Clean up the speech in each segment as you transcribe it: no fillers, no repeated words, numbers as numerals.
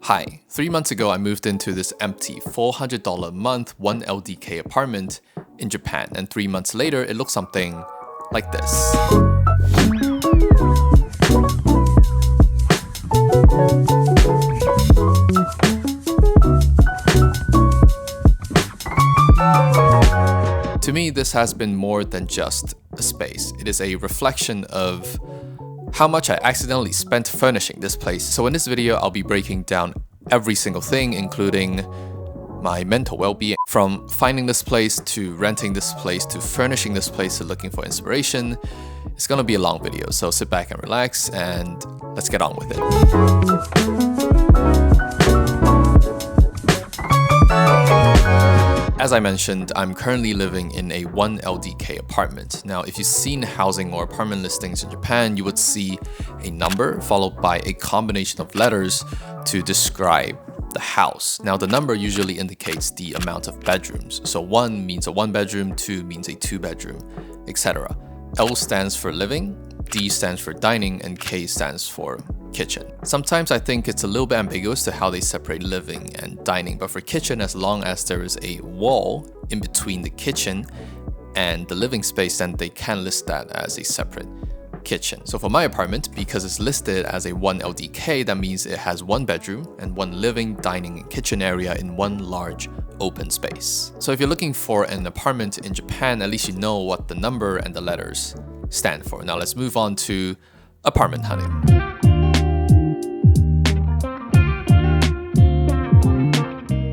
Hi, 3 months ago I moved into this empty $400 a month 1 LDK apartment in Japan, and 3 months later it looks something like this. To me, this has been more than just a space. It is a reflection of how much I accidentally spent furnishing this place. So in this video, I'll be breaking down every single thing, including my mental well-being, from finding this place to renting this place to furnishing this place to looking for inspiration. It's gonna be a long video, so sit back and relax and let's get on with it. As I mentioned, I'm currently living in a 1 LDK apartment. Now, if you've seen housing or apartment listings in Japan, you would see a number followed by a combination of letters to describe the house. Now, the number usually indicates the amount of bedrooms. So 1 means a 1 bedroom, 2 means a 2 bedroom, etc. L stands for living, D stands for dining, and K stands for kitchen. Sometimes I think it's a little bit ambiguous to how they separate living and dining, but for kitchen, as long as there is a wall in between the kitchen and the living space, then they can list that as a separate kitchen. So for my apartment, because it's listed as a 1 LDK, that means it has 1 bedroom and 1 living, dining, and kitchen area in 1 large open space. So if you're looking for an apartment in Japan, at least you know what the number and the letters stand for. Now let's move on to apartment hunting.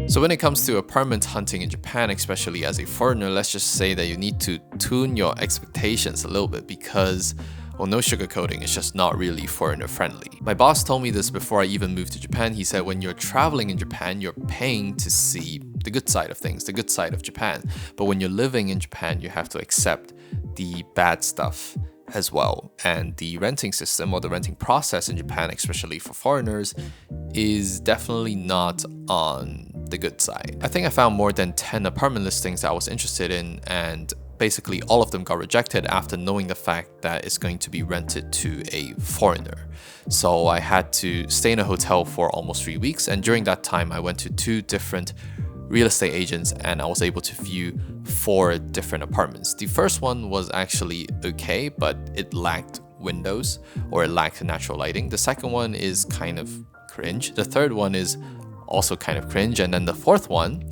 So when it comes to apartment hunting in Japan, especially as a foreigner, let's just say that you need to tune your expectations a little bit because, well, no sugarcoating, it's just not really foreigner friendly. My boss told me this before I even moved to Japan. He said when you're traveling in Japan, you're paying to see the good side of things, the good side of Japan. But when you're living in Japan, you have to accept the bad stuff as well. And the renting system or the renting process in Japan, especially for foreigners, is definitely not on the good side. I think I found more than 10 apartment listings that I was interested in, and basically all of them got rejected after knowing the fact that it's going to be rented to a foreigner. So I had to stay in a hotel for almost 3 weeks, and during that time I went to 2 different real estate agents and I was able to view 4 different apartments. The first one was actually okay, but it lacked windows or it lacked natural lighting. The second one is kind of cringe. The third one is also kind of cringe. And then the fourth one,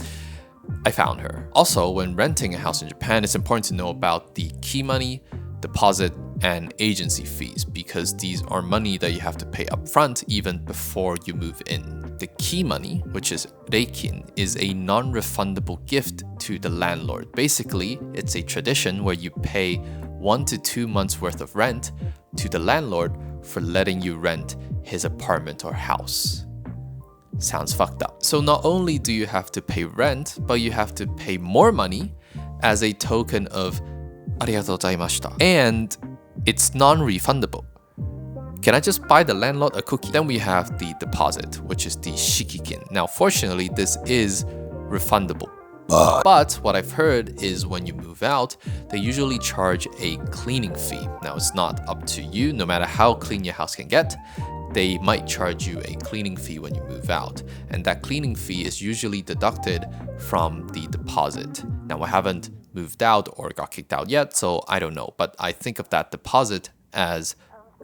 I found her. Also, when renting a house in Japan, it's important to know about the key money, deposit, and agency fees, because these are money that you have to pay up front even before you move in. The key money, which is reikin, is a non-refundable gift to the landlord. Basically, it's a tradition where you pay 1 to 2 months worth of rent to the landlord for letting you rent his apartment or house. Sounds fucked up. So not only do you have to pay rent, but you have to pay more money as a token of arigatou gozaimashita. And it's non-refundable. Can I just buy the landlord a cookie? Then we have the deposit, which is the shikikin. Now, fortunately, this is refundable. But what I've heard is when you move out, they usually charge a cleaning fee. Now, it's not up to you. No matter how clean your house can get, they might charge you a cleaning fee when you move out. And that cleaning fee is usually deducted from the deposit. Now, I haven't moved out or got kicked out yet, so I don't know. But I think of that deposit as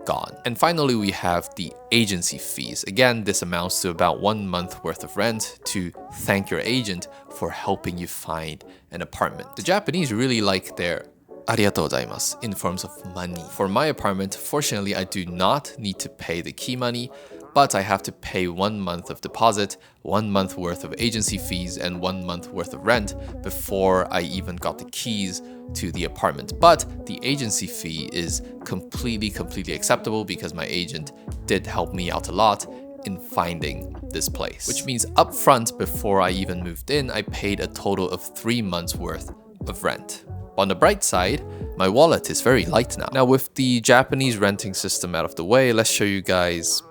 gone. And finally, we have the agency fees. Again, this amounts to about 1 month worth of rent to thank your agent for helping you find an apartment. The Japanese really like their arigatou gozaimasu in forms of money. For my apartment, fortunately, I do not need to pay the key money, but I have to pay 1 month of deposit, 1 month worth of agency fees, and 1 month worth of rent before I even got the keys to the apartment. But the agency fee is completely acceptable because my agent did help me out a lot in finding this place. Which means up front, before I even moved in, I paid a total of 3 months worth of rent. On the bright side, my wallet is very light now. Now with the Japanese renting system out of the way, let's show you guys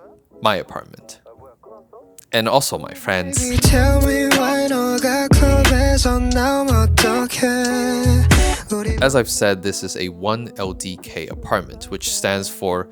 my apartment. And also my friends. As I've said, this is a 1 LDK apartment, which stands for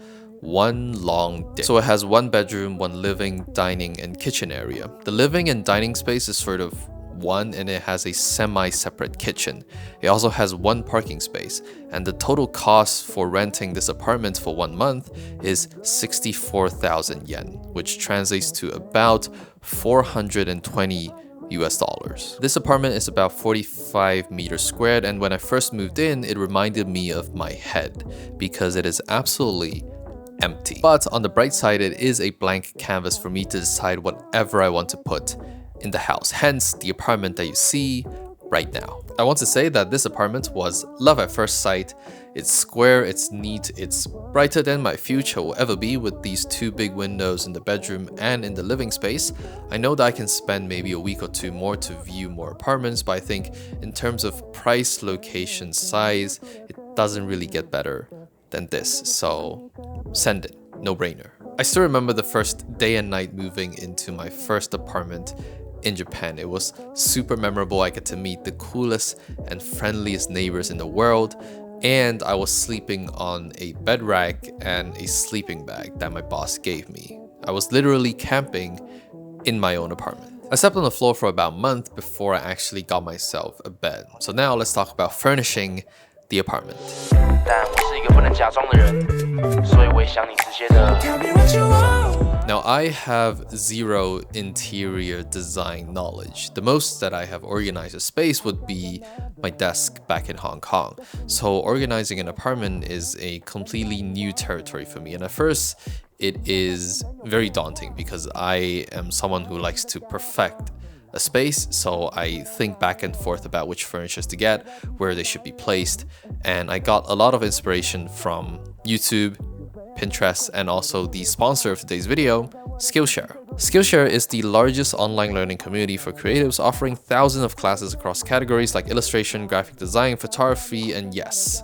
one long dish. So it has one bedroom, one living, dining, and kitchen area. The living and dining space is sort of one, and it has a semi-separate kitchen. It also has one parking space, and the total cost for renting this apartment for 1 month is 64,000 yen, which translates to about 420 US dollars. This apartment is about 45 meters squared, and when I first moved in, it reminded me of my head because it is absolutely empty. But on the bright side, it is a blank canvas for me to decide whatever I want to put in the house, hence the apartment that you see right now. I want to say that this apartment was love at first sight. It's square, it's neat, it's brighter than my future will ever be with these 2 big windows in the bedroom and in the living space. I know that I can spend maybe a week or 2 more to view more apartments, but I think in terms of price, location, size, it doesn't really get better than this, so send it, no brainer. I still remember the first day and night moving into my first apartment in Japan. It was super memorable. I get to meet the coolest and friendliest neighbors in the world, and I was sleeping on a bed rack and a sleeping bag that my boss gave me. I was literally camping in my own apartment. I slept on the floor for about a month before I actually got myself a bed. So now let's talk about furnishing the apartment. Now I have zero interior design knowledge. The most that I have organized a space would be my desk back in Hong Kong. So organizing an apartment is a completely new territory for me. And at first, it is very daunting because I am someone who likes to perfect a space, so I think back and forth about which furnitures to get, where they should be placed, and I got a lot of inspiration from YouTube, Pinterest, and also the sponsor of today's video, Skillshare. Skillshare is the largest online learning community for creatives, offering thousands of classes across categories like illustration, graphic design, photography, and yes,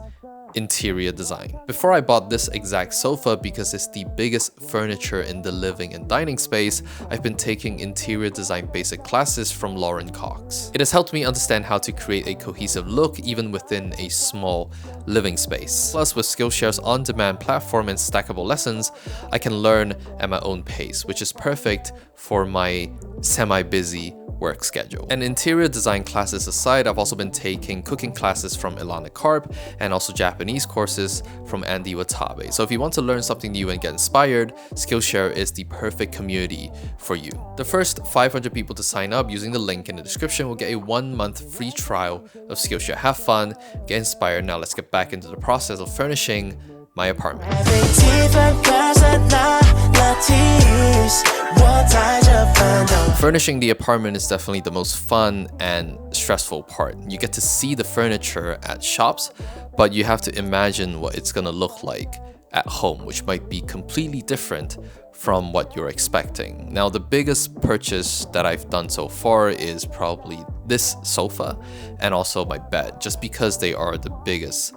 interior design. Before I bought this exact sofa, because it's the biggest furniture in the living and dining space, I've been taking interior design basic classes from Lauren Cox. It has helped me understand how to create a cohesive look even within a small living space. Plus, with Skillshare's on-demand platform and stackable lessons, I can learn at my own pace, which is perfect for my semi-busy work schedule. And interior design classes aside, I've also been taking cooking classes from Ilana Karp and also Japanese courses from Andy Watabe. So if you want to learn something new and get inspired, Skillshare is the perfect community for you. The first 500 people to sign up using the link in the description will get a 1-month free trial of Skillshare. Have fun, get inspired. Now let's get back into the process of furnishing my apartment. Furnishing the apartment is definitely the most fun and stressful part. You get to see the furniture at shops, but you have to imagine what it's gonna look like at home, which might be completely different from what you're expecting. Now, the biggest purchase that I've done so far is probably this sofa and also my bed, just because they are the biggest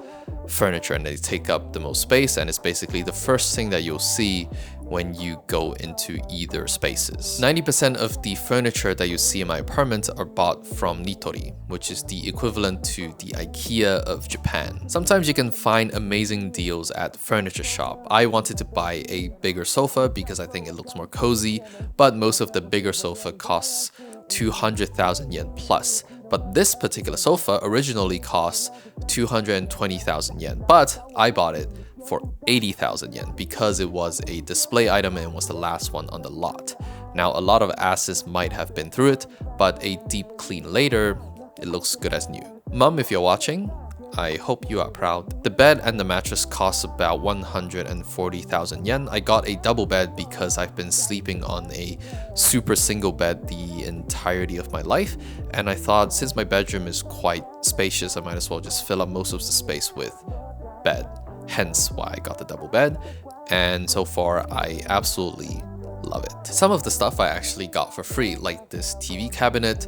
furniture and they take up the most space, and it's basically the first thing that you'll see when you go into either spaces. 90% of the furniture that you see in my apartment are bought from Nitori, which is the equivalent to the IKEA of Japan. Sometimes you can find amazing deals at the furniture shop. I wanted to buy a bigger sofa because I think it looks more cozy, but most of the bigger sofa costs 200,000 yen plus. But this particular sofa originally cost 220,000 yen, but I bought it for 80,000 yen because it was a display item and was the last one on the lot. Now, a lot of asses might have been through it, but a deep clean later, it looks good as new. Mom, if you're watching, I hope you are proud. The bed and the mattress cost about 140,000 yen. I got a double bed because I've been sleeping on a super single bed the entirety of my life, and I thought since my bedroom is quite spacious, I might as well just fill up most of the space with bed. Hence why I got the double bed, and so far I absolutely love it. Some of the stuff I actually got for free, like this TV cabinet,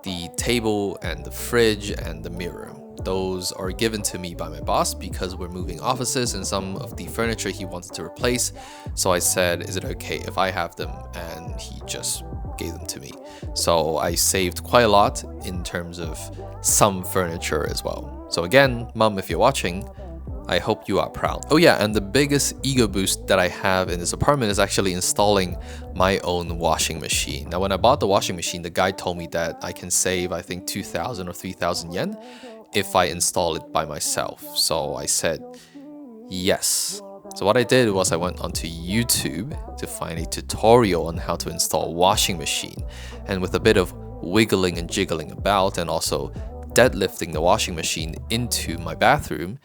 the table and the fridge and the mirror. Those are given to me by my boss because we're moving offices and some of the furniture he wanted to replace. So I said, is it okay if I have them? And he just gave them to me. So I saved quite a lot in terms of some furniture as well. So again, Mom, if you're watching, I hope you are proud. Oh yeah, and the biggest ego boost that I have in this apartment is actually installing my own washing machine. Now, when I bought the washing machine, the guy told me that I can save, I think, 2,000 or 3,000 yen if I install it by myself. So I said yes. So what I did was I went onto YouTube to find a tutorial on how to install a washing machine. And with a bit of wiggling and jiggling about and also deadlifting the washing machine into my bathroom,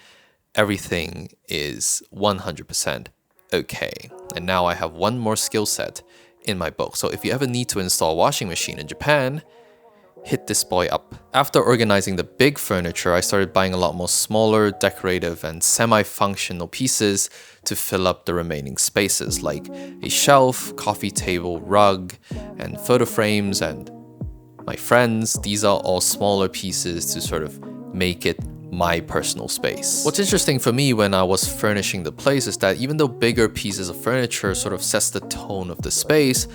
everything is 100% okay. And now I have one more skill set in my book. So if you ever need to install a washing machine in Japan, hit this boy up. After organizing the big furniture, I started buying a lot more smaller, decorative, and semi-functional pieces to fill up the remaining spaces, like a shelf, coffee table, rug, and photo frames, and my friends. These are all smaller pieces to sort of make it my personal space. What's interesting for me when I was furnishing the place is that even though bigger pieces of furniture sort of sets the tone of the space,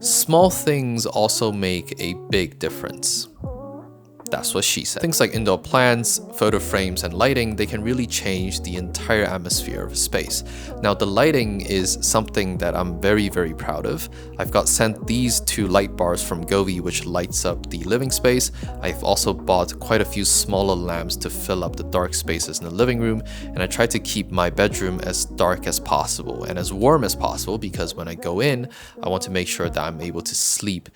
small things also make a big difference. That's what she said. Things like indoor plants, photo frames, and lighting, they can really change the entire atmosphere of a space. Now, the lighting is something that I'm very, very proud of. I've got sent these 2 light bars from Govee, which lights up the living space. I've also bought quite a few smaller lamps to fill up the dark spaces in the living room, and I try to keep my bedroom as dark as possible and as warm as possible, because when I go in, I want to make sure that I'm able to sleep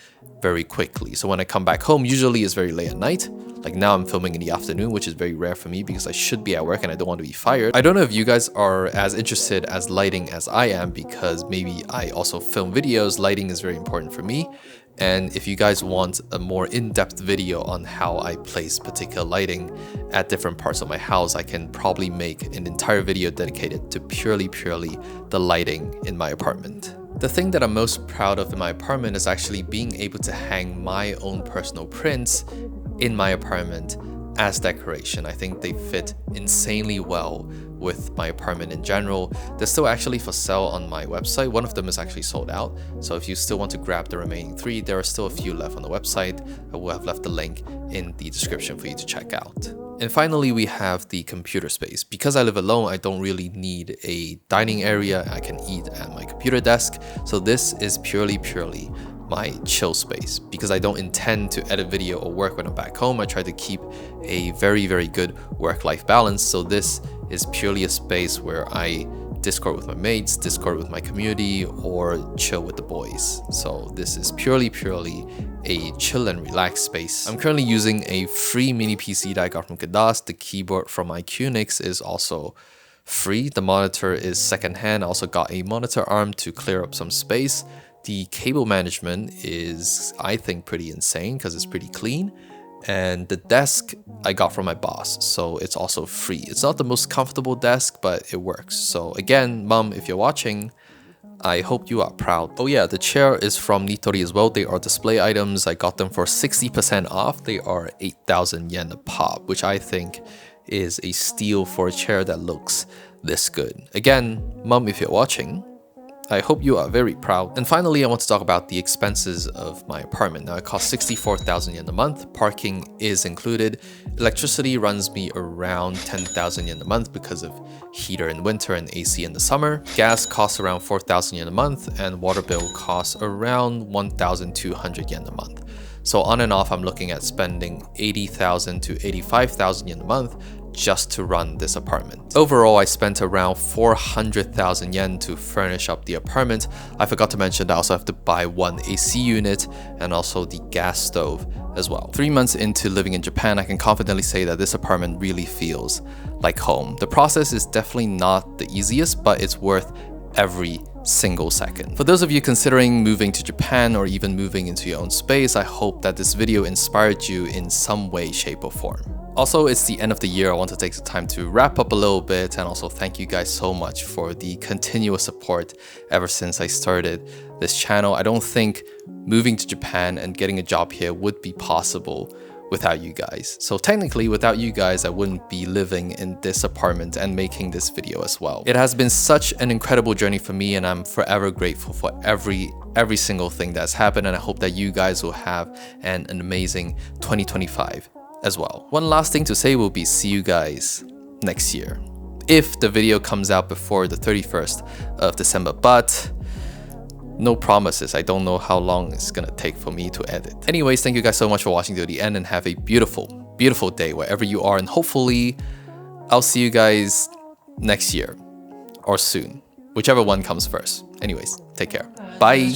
very quickly. So when I come back home, usually it's very late at night. Like now I'm filming in the afternoon, which is very rare for me because I should be at work and I don't want to be fired. I don't know if you guys are as interested as lighting as I am, because maybe I also film videos. Lighting is very important for me. And if you guys want a more in-depth video on how I place particular lighting at different parts of my house, I can probably make an entire video dedicated to purely the lighting in my apartment. The thing that I'm most proud of in my apartment is actually being able to hang my own personal prints in my apartment as decoration. I think they fit insanely well with my apartment in general. They're still actually for sale on my website. One of them is actually sold out. So if you still want to grab the remaining 3, there are still a few left on the website. I will have left the link in the description for you to check out. And finally, we have the computer space. Because I live alone, I don't really need a dining area. I can eat at my computer desk. So this is purely my chill space. Because I don't intend to edit video or work when I'm back home, I try to keep a very good work-life balance. So this is purely a space where I Discord with my mates, Discord with my community, or chill with the boys. So this is purely a chill and relax space. I'm currently using a free mini PC that I got from Kadas. The keyboard from Iqnix is also free. The monitor is secondhand. I also got a monitor arm to clear up some space. The cable management is, I think, pretty insane because it's pretty clean. And the desk I got from my boss, so it's also free. It's not the most comfortable desk, but it works. So again, Mom, if you're watching, I hope you are proud. Oh yeah, the chair is from Nitori as well. They are display items. I got them for 60% off. They are 8,000 yen a pop, which I think is a steal for a chair that looks this good. Again, Mom, if you're watching, I hope you are very proud. And finally, I want to talk about the expenses of my apartment. Now, it costs 64,000 yen a month. Parking is included. Electricity runs me around 10,000 yen a month because of heater in winter and AC in the summer. Gas costs around 4,000 yen a month, and water bill costs around 1,200 yen a month. So on and off, I'm looking at spending 80,000 to 85,000 yen a month just to run this apartment. Overall, I spent around 400,000 yen to furnish up the apartment. I forgot to mention that I also have to buy 1 AC unit and also the gas stove as well. 3 months into living in Japan, I can confidently say that this apartment really feels like home. The process is definitely not the easiest, but it's worth every single second. For those of you considering moving to Japan or even moving into your own space, I hope that this video inspired you in some way, shape, or form. Also, it's the end of the year. I want to take some time to wrap up a little bit and also thank you guys so much for the continuous support ever since I started this channel. I don't think moving to Japan and getting a job here would be possible without you guys. So technically, without you guys, I wouldn't be living in this apartment and making this video as well. It has been such an incredible journey for me, and I'm forever grateful for every single thing that's happened, and I hope that you guys will have an amazing 2025 as well. One last thing to say will be see you guys next year. if the video comes out before the 31st of December, but no promises. I don't know how long it's gonna take for me to edit. Anyways, thank you guys so much for watching to the end, and have a beautiful, beautiful day wherever you are, and hopefully I'll see you guys next year or soon, whichever one comes first. Anyways, take care. Bye.